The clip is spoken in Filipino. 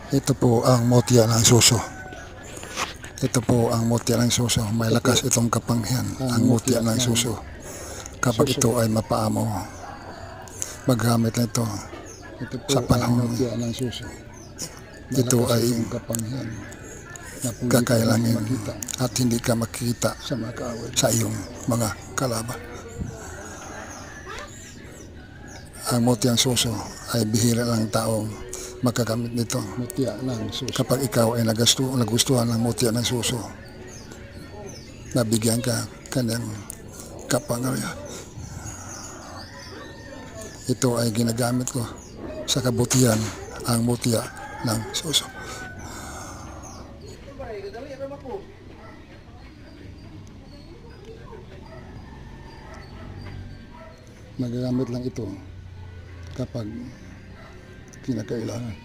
Ito po ang mutya ng suso. Ito po ang mutya ng suso. May lakas itong kapanghian, ang mutya ng suso. Kapag ito ay mapaamo, magamit na ito sa panahon. Ito ay kakailangin at hindi ka makikita sa iyong mga kalaban. Ang mutyang suso ay bihira lang taong magkagamit nito. Kapag ikaw ay nagustuhan ng mutya ng suso, nabigyan ka kanyang kapangyarihan. Ito ay ginagamit ko sa kabutihan, ang mutya ng suso. Magagamit lang ito kapag kinakailangan.